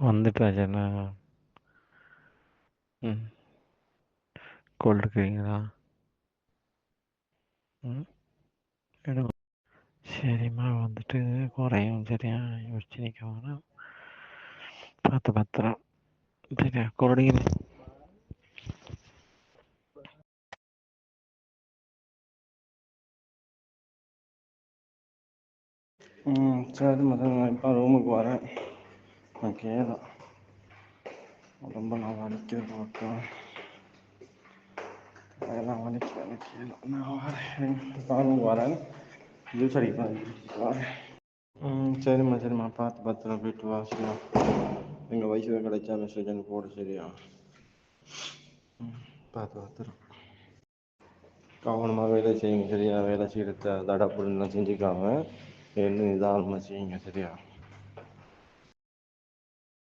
வந்துட்டாச்சுண்ணா. ம். கோல்டு இருக்கிறீங்களா? ம். எடுங்க. சரிம்மா வந்துட்டு குறையும். சரியா யோசிச்சு நிற்க வேணாம். பார்த்து பத்திரம். சரியா கோல்டிங்க. சரி மதன், நான் இப்போ ரூமுக்கு வரேன். ஓகே தான், ரொம்ப நான் வலிக்குது பார்க்கலாம். அதெல்லாம் வலிக்கல. நான் வரேன், இப்போ ரூமுக்கு வரேன். ஜூஸ் அடிக்கலாம் வரேன். சரிம்மா பார்த்து பத்திரம் போயிட்டு வா. சரியா எங்கள் வயசு கிடைச்சா மெசேஜ் எனக்கு போடு. சரியா பார்த்து பத்திரம். கவனமாக வேலை செய்யுங்க. சரியா வேலை செய்கிறத தடப்படலாம் செஞ்சுக்காம என்ன நிதானமாக செய்யுங்க. சரியா